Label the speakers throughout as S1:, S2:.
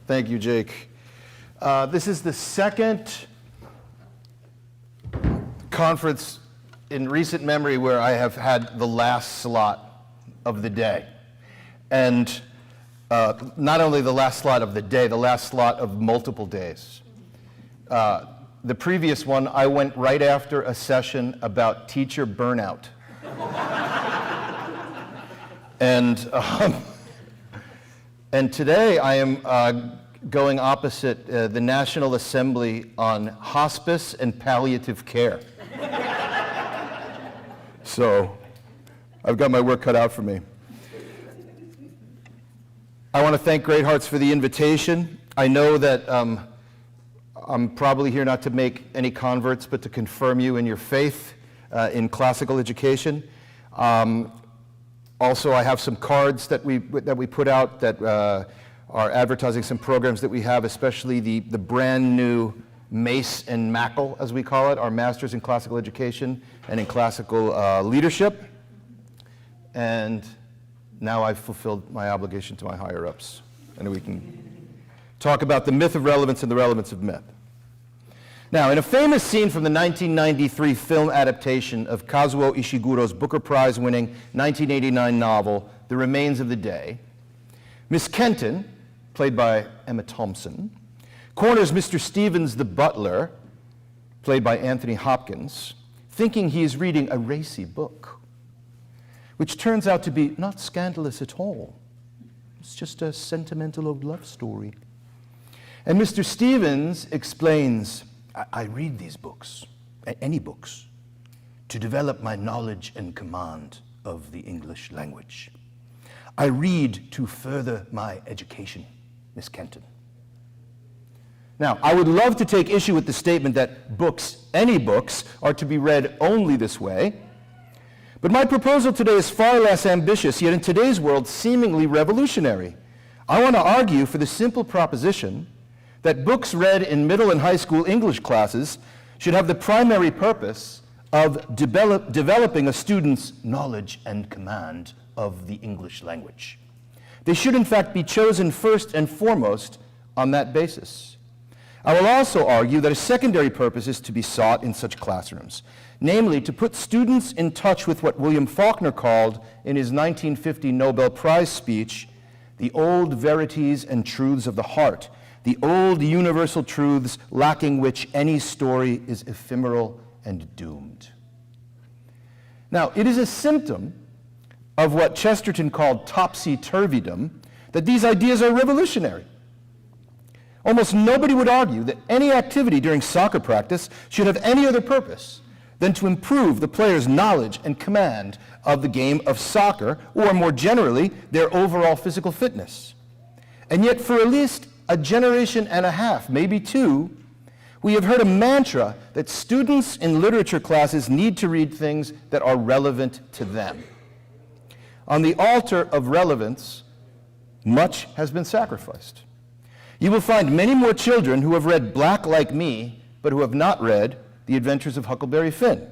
S1: Thank you, Jake. This is the second conference in recent memory where I have had the last slot of the day. And not only the last slot of the day, the last slot of multiple days. The previous one, I went right after a session about teacher burnout. And today I am going opposite the National Assembly on hospice and palliative care. So I've got my work cut out for me. I want to thank Great Hearts for the invitation. I know that I'm probably here not to make any converts, but to confirm you in your faith in classical education. Also, I have some cards that we put out that are advertising some programs that we have, especially the brand new MACE and MACL, as we call it, our Masters in Classical Education and in Classical Leadership. And now I've fulfilled my obligation to my higher-ups, and we can talk about the myth of relevance and the relevance of myth. Now, in a famous scene from the 1993 film adaptation of Kazuo Ishiguro's Booker Prize-winning 1989 novel, The Remains of the Day, Miss Kenton, played by Emma Thompson, corners Mr. Stevens the butler, played by Anthony Hopkins, thinking he is reading a racy book, which turns out to be not scandalous at all. It's just a sentimental old love story. And Mr. Stevens explains, I read these books, any books, to develop my knowledge and command of the English language. I read to further my education, Miss Kenton. Now, I would love to take issue with the statement that books, any books, are to be read only this way. But my proposal today is far less ambitious, yet in today's world seemingly revolutionary. I want to argue for the simple proposition that books read in middle and high school English classes should have the primary purpose of developing a student's knowledge and command of the English language. They should in fact be chosen first and foremost on that basis. I will also argue that a secondary purpose is to be sought in such classrooms, namely to put students in touch with what William Faulkner called in his 1950 Nobel Prize speech, the old verities and truths of the heart, the old universal truths lacking which any story is ephemeral and doomed. Now, it is a symptom of what Chesterton called topsy-turvydom that these ideas are revolutionary. Almost nobody would argue that any activity during soccer practice should have any other purpose than to improve the player's knowledge and command of the game of soccer, or more generally, their overall physical fitness. And yet for at least a generation and a half, maybe two, we have heard a mantra that students in literature classes need to read things that are relevant to them. On the altar of relevance, much has been sacrificed. You will find many more children who have read Black Like Me, but who have not read The Adventures of Huckleberry Finn.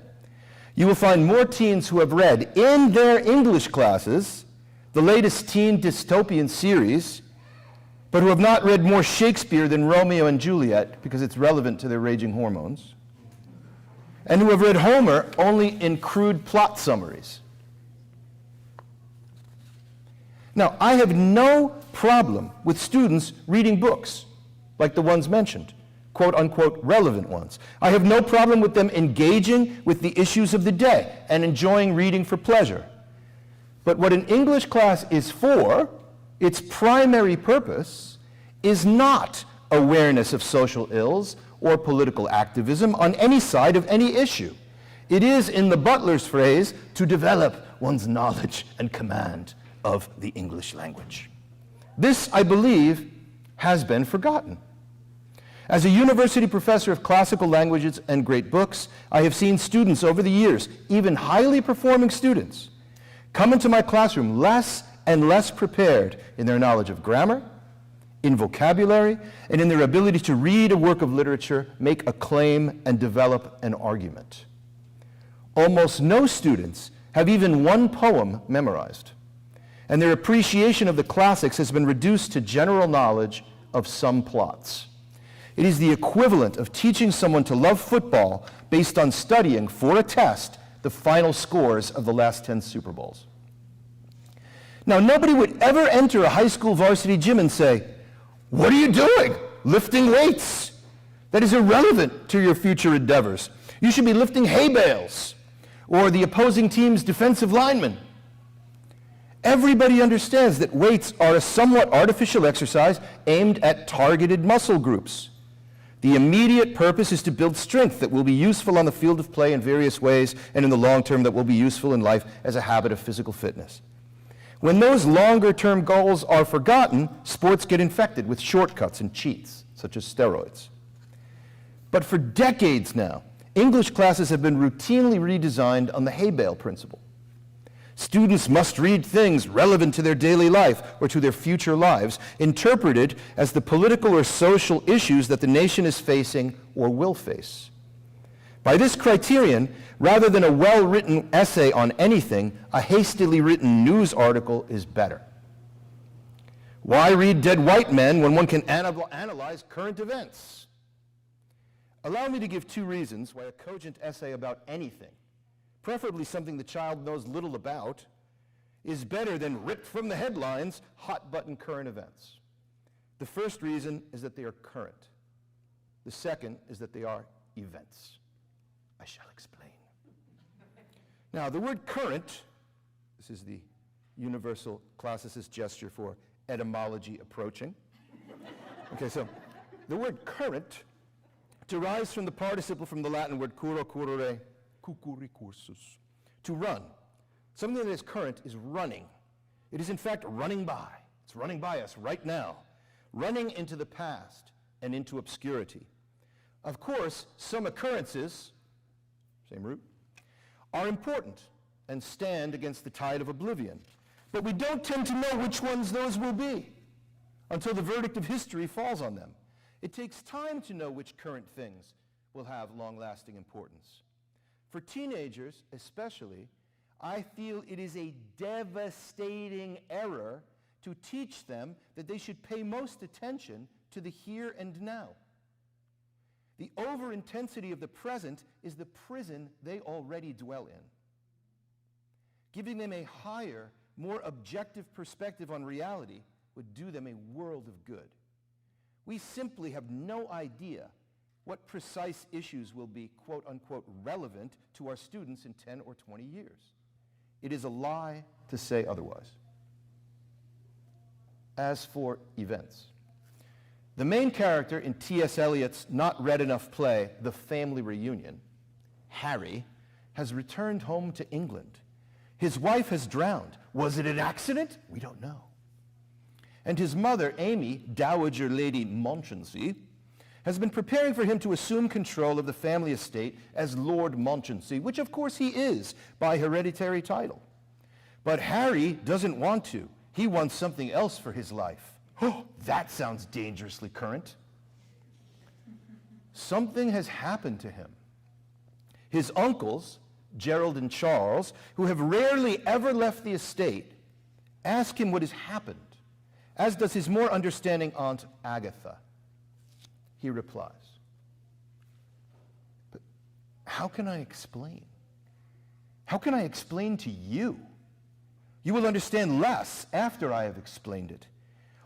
S1: You will find more teens who have read in their English classes the latest teen dystopian series, but who have not read more Shakespeare than Romeo and Juliet because it's relevant to their raging hormones, and who have read Homer only in crude plot summaries. Now, I have no problem with students reading books like the ones mentioned, quote-unquote relevant ones. I have no problem with them engaging with the issues of the day and enjoying reading for pleasure. But what an English class is for, its primary purpose, is not awareness of social ills or political activism on any side of any issue. It is, in the butler's phrase, to develop one's knowledge and command of the English language. This, I believe, has been forgotten. As a university professor of classical languages and great books, I have seen students over the years, even highly performing students, come into my classroom less and less prepared in their knowledge of grammar, in vocabulary, and in their ability to read a work of literature, make a claim, and develop an argument. Almost no students have even one poem memorized, and their appreciation of the classics has been reduced to general knowledge of some plots. It is the equivalent of teaching someone to love football based on studying for a test the final scores of the last 10 Super Bowls. Now, nobody would ever enter a high school varsity gym and say, "What are you doing? Lifting weights. That is irrelevant to your future endeavors. You should be lifting hay bales or the opposing team's defensive linemen." Everybody understands that weights are a somewhat artificial exercise aimed at targeted muscle groups. The immediate purpose is to build strength that will be useful on the field of play in various ways, and in the long term that will be useful in life as a habit of physical fitness. When those longer-term goals are forgotten, sports get infected with shortcuts and cheats, such as steroids. But for decades now, English classes have been routinely redesigned on the hay bale principle. Students must read things relevant to their daily life or to their future lives, interpreted as the political or social issues that the nation is facing or will face. By this criterion, rather than a well-written essay on anything, a hastily written news article is better. Why read Dead White Men when one can analyze current events? Allow me to give 2 reasons why a cogent essay about anything, preferably something the child knows little about, is better than ripped from the headlines, hot-button current events. The first reason is that they are current. The second is that they are events. I shall explain. Now, the word current, this is the universal classicist gesture for etymology approaching. Okay, so the word current derives from the participle from the Latin word curo, curere, cucuri cursus, to run. Something that is current is running. It is in fact running by. It's running by us right now, running into the past and into obscurity. Of course, some occurrences, same root, are important and stand against the tide of oblivion. But we don't tend to know which ones those will be until the verdict of history falls on them. It takes time to know which current things will have long-lasting importance. For teenagers especially, I feel it is a devastating error to teach them that they should pay most attention to the here and now. The over-intensity of the present is the prison they already dwell in. Giving them a higher, more objective perspective on reality would do them a world of good. We simply have no idea what precise issues will be, quote unquote, relevant to our students in 10 or 20 years. It is a lie to say otherwise. As for events, the main character in T.S. Eliot's not read enough play, The Family Reunion, Harry, has returned home to England. His wife has drowned. Was it an accident? We don't know. And his mother, Amy, Dowager Lady Monchensi, has been preparing for him to assume control of the family estate as Lord Monchensi, which of course he is by hereditary title. But Harry doesn't want to. He wants something else for his life. Oh, that sounds dangerously current. Something has happened to him. His uncles, Gerald and Charles, who have rarely ever left the estate, ask him what has happened, as does his more understanding aunt Agatha. He replies, "But how can I explain? How can I explain to you? You will understand less after I have explained it.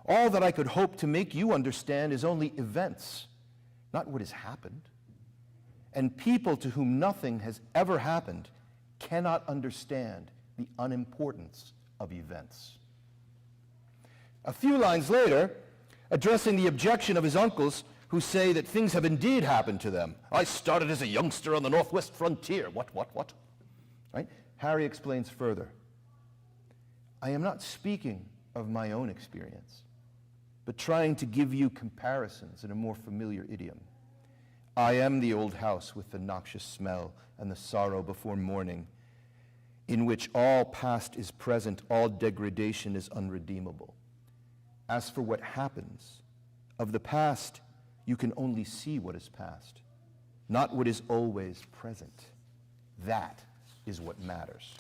S1: All that I could hope to make you understand is only events, not what has happened. And people to whom nothing has ever happened cannot understand the unimportance of events." A few lines later, addressing the objection of his uncles who say that things have indeed happened to them. "I started as a youngster on the northwest frontier. What? Right? Harry explains further. "I am not speaking of my own experience, but trying to give you comparisons in a more familiar idiom. I am the old house with the noxious smell and the sorrow before morning, in which all past is present, all degradation is unredeemable. As for what happens, of the past you can only see what is past, not what is always present. That is what matters."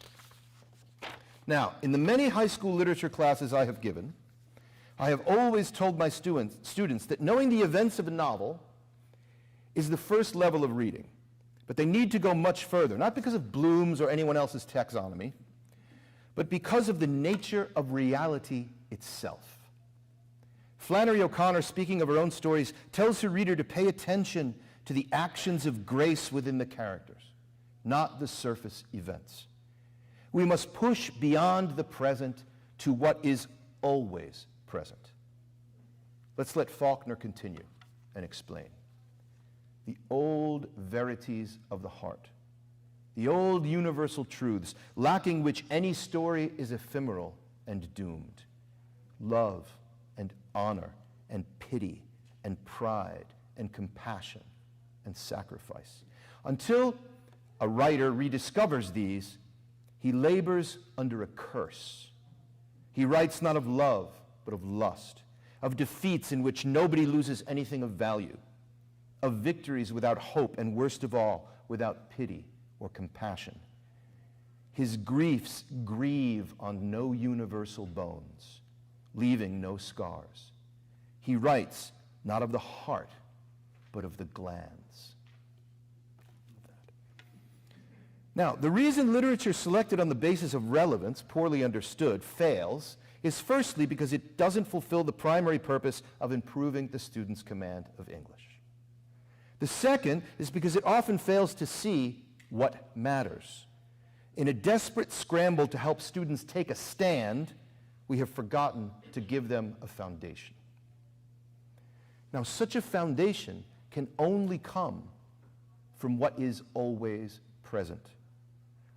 S1: Now, in the many high school literature classes I have given, I have always told my students that knowing the events of a novel is the first level of reading, but they need to go much further, not because of Bloom's or anyone else's taxonomy, but because of the nature of reality itself. Flannery O'Connor, speaking of her own stories, tells her reader to pay attention to the actions of grace within the characters, not the surface events. We must push beyond the present to what is always present. Let's let Faulkner continue and explain. The old verities of the heart, the old universal truths, lacking which any story is ephemeral and doomed. Love and honor and pity and pride and compassion and sacrifice. Until a writer rediscovers these, he labors under a curse. He writes not of love, but of lust, of defeats in which nobody loses anything of value, of victories without hope, and worst of all, without pity or compassion. His griefs grieve on no universal bones, leaving no scars. He writes not of the heart, but of the glands. Now, the reason literature selected on the basis of relevance, poorly understood, fails is firstly because it doesn't fulfill the primary purpose of improving the student's command of English. The second is because it often fails to see what matters. In a desperate scramble to help students take a stand, we have forgotten to give them a foundation. Now, such a foundation can only come from what is always present,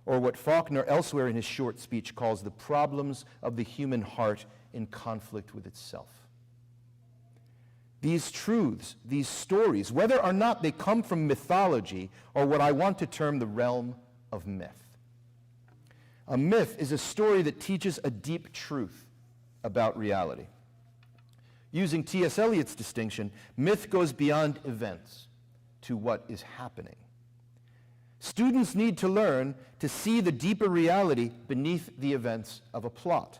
S1: or what Faulkner elsewhere in his short speech calls the problems of the human heart in conflict with itself. These truths, these stories, whether or not they come from mythology or what I want to term the realm of myth. A myth is a story that teaches a deep truth about reality. Using T.S. Eliot's distinction, myth goes beyond events to what is happening. Students need to learn to see the deeper reality beneath the events of a plot.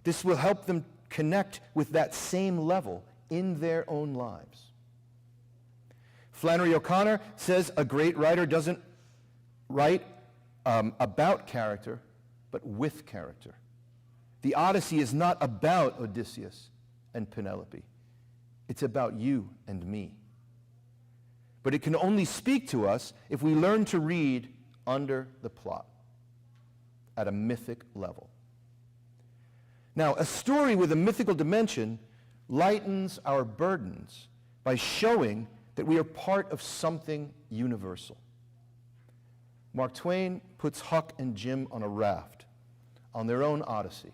S1: This will help them connect with that same level in their own lives. Flannery O'Connor says a great writer doesn't write about character, but with character. The Odyssey is not about Odysseus and Penelope. It's about you and me. But it can only speak to us if we learn to read under the plot at a mythic level. Now, a story with a mythical dimension lightens our burdens by showing that we are part of something universal. Mark Twain puts Huck and Jim on a raft, on their own odyssey,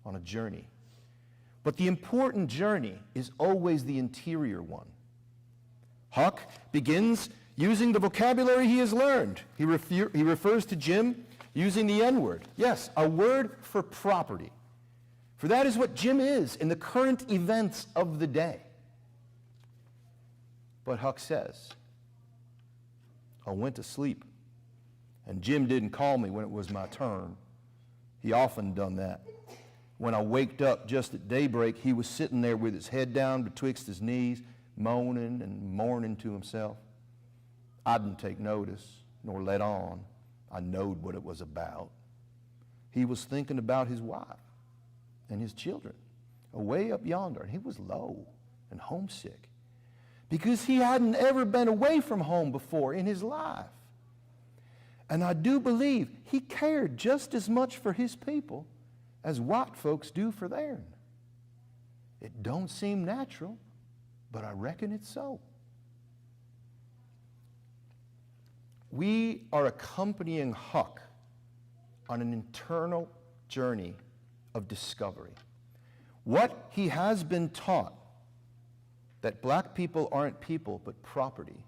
S1: on a journey. But the important journey is always the interior one. Huck begins using the vocabulary he has learned. He refers to Jim using the N-word. Yes, a word for property. For that is what Jim is in the current events of the day. But Huck says, I went to sleep, and Jim didn't call me when it was my turn. He often done that. When I waked up just at daybreak, he was sitting there with his head down betwixt his knees, moaning and mourning to himself. I didn't take notice, nor let on. I knowed what it was about. He was thinking about his wife and his children away up yonder, and he was low and homesick because he hadn't ever been away from home before in his life. And I do believe he cared just as much for his people as white folks do for theirs. It don't seem natural, but I reckon it's so. We are accompanying Huck on an internal journey of discovery. What he has been taught, that black people aren't people but property,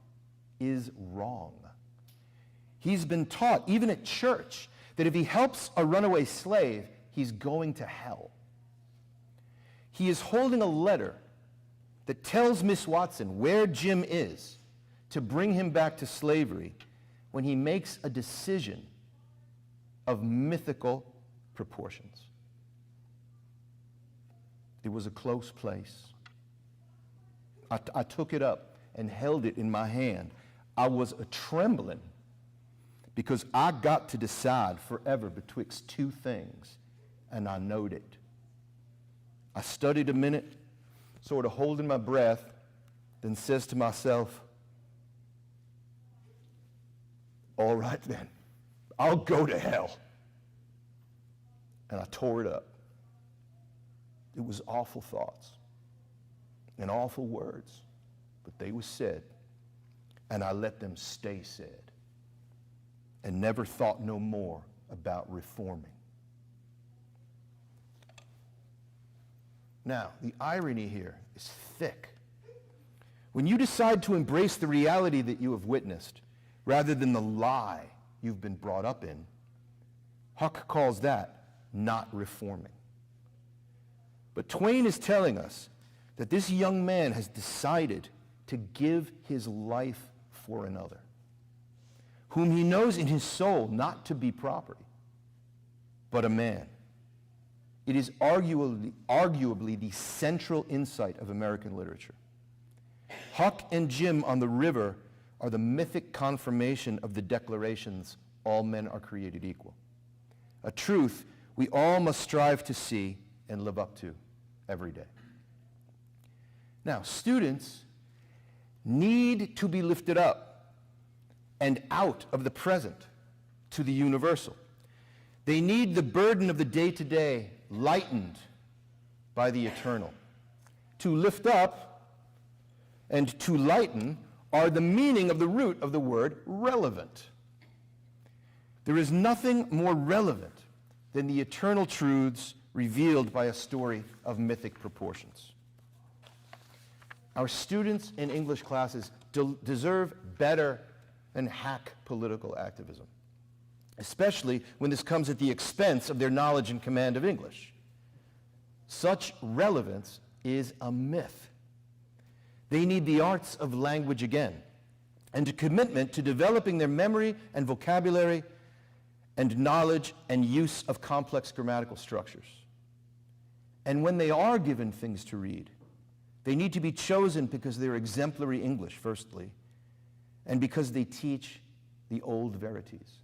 S1: is wrong. He's been taught, even at church, that if he helps a runaway slave, he's going to hell. He is holding a letter that tells Miss Watson where Jim is to bring him back to slavery when he makes a decision of mythical proportions. It was a close place. I took it up and held it in my hand. I was a-trembling because I got to decide forever betwixt two things, and I knowed it. I studied a minute, sort of holding my breath, then says to myself, all right then, I'll go to hell. And I tore it up. It was awful thoughts and awful words, but they were said, and I let them stay said, and never thought no more about reforming. Now, the irony here is thick. When you decide to embrace the reality that you have witnessed, rather than the lie you've been brought up in, Huck calls that not reforming. But Twain is telling us that this young man has decided to give his life for another, whom he knows in his soul not to be property, but a man. It is arguably the central insight of American literature. Huck and Jim on the river are the mythic confirmation of the declarations, all men are created equal. A truth we all must strive to see and live up to every day. Now, students need to be lifted up and out of the present to the universal. They need the burden of the day-to-day lightened by the eternal. To lift up and to lighten are the meaning of the root of the word relevant. There is nothing more relevant than the eternal truths revealed by a story of mythic proportions. Our students in English classes deserve better than hack political activism, especially when this comes at the expense of their knowledge and command of English. Such relevance is a myth. They need the arts of language again, and a commitment to developing their memory and vocabulary and knowledge and use of complex grammatical structures. And when they are given things to read, they need to be chosen because they're exemplary English, firstly, and because they teach the old verities.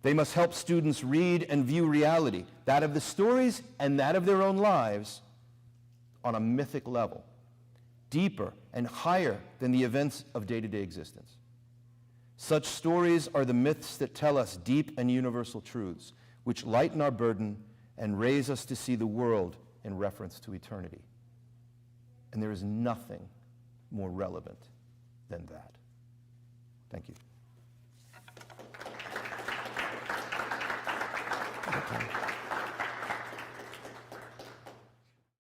S1: They must help students read and view reality, that of the stories and that of their own lives, on a mythic level, deeper and higher than the events of day-to-day existence. Such stories are the myths that tell us deep and universal truths, which lighten our burden and raise us to see the world in reference to eternity. And there is nothing more relevant than that. Thank you. Okay.